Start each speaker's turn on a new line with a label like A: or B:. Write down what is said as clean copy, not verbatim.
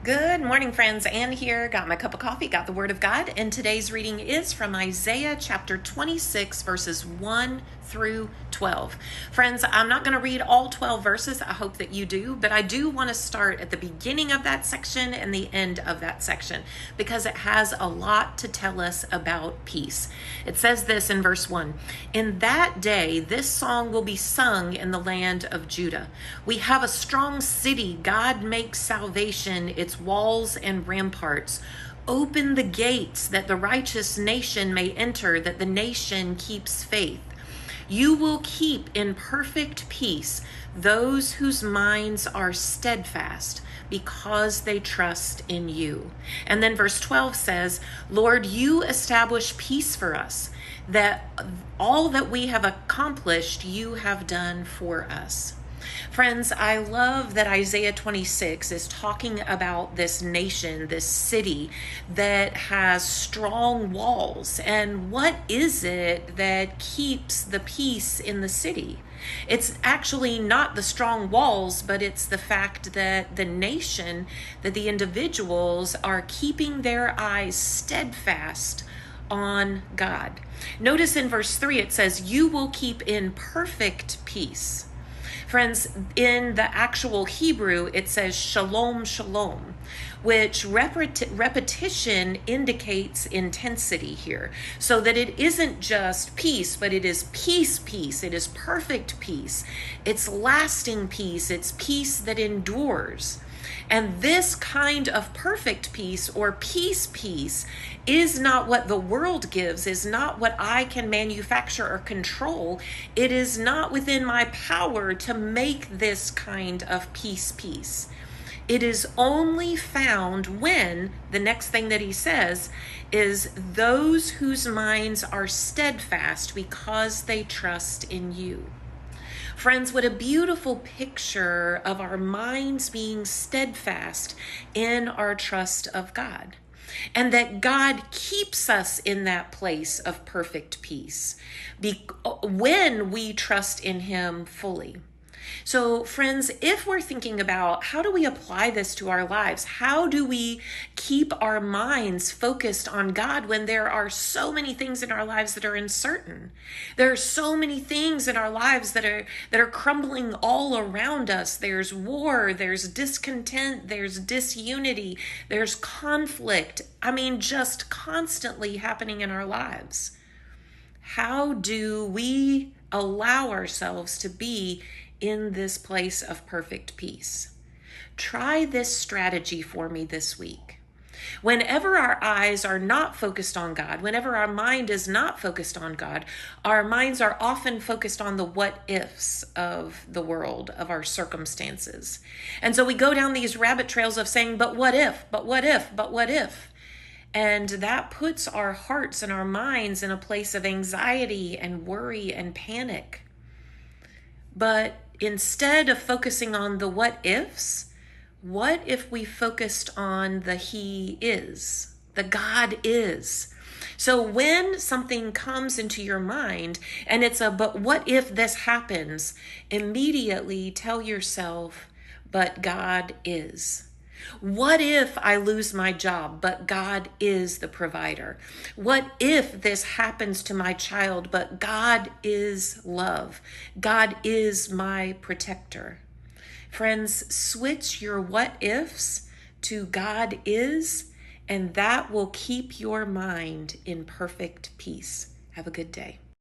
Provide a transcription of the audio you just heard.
A: Good morning, friends. Ann here. Got my cup of coffee, got the Word of God, and today's reading is from Isaiah chapter 26, verses 1 through 12. Friends, I'm not going to read all 12 verses. I hope that you do, but I do want to start at the beginning of that section and the end of that section because it has a lot to tell us about peace. It says this in verse 1: "In that day, this song will be sung in the land of Judah. We have a strong city. God makes salvation its walls and ramparts. Open the gates that the righteous nation may enter, that the nation keeps faith. You will keep in perfect peace those whose minds are steadfast because they trust in you." And then verse 12 says, "Lord, you establish peace for us, that all that we have accomplished you have done for us." Friends, I love that Isaiah 26 is talking about this nation, this city that has strong walls. And what is it that keeps the peace in the city? It's actually not the strong walls, but it's the fact that the nation, that the individuals are keeping their eyes steadfast on God. Notice in verse 3 it says, "You will keep in perfect peace." Friends, in the actual Hebrew, it says shalom, shalom, which repetition indicates intensity here. So that it isn't just peace, but it is peace, peace. It is perfect peace. It's lasting peace. It's peace that endures. And this kind of perfect peace or peace is not what the world gives, is not what I can manufacture or control. It is not within my power to make this kind of peace. It is only found when, the next thing that he says is, those whose minds are steadfast because they trust in you. Friends, what a beautiful picture of our minds being steadfast in our trust of God. And that God keeps us in that place of perfect peace when we trust in Him fully. So, friends, if we're thinking about how do we apply this to our lives, how do we keep our minds focused on God when there are so many things in our lives that are uncertain? There are so many things in our lives that are crumbling all around us. There's war, there's discontent, there's disunity, there's conflict. Just constantly happening in our lives. How do we allow ourselves to be in this place of perfect peace? Try this strategy for me this week. Whenever our eyes are not focused on God, whenever our mind is not focused on God, our minds are often focused on the what ifs of the world, of our circumstances. And so we go down these rabbit trails of saying, but what if, but what if, but what if? And that puts our hearts and our minds in a place of anxiety and worry and panic. But instead of focusing on the what ifs, what if we focused on the He is, the God is? So when something comes into your mind and it's but what if this happens, immediately tell yourself, but God is. What if I lose my job, but God is the provider? What if this happens to my child, but God is love? God is my protector. Friends, switch your what ifs to God is, and that will keep your mind in perfect peace. Have a good day.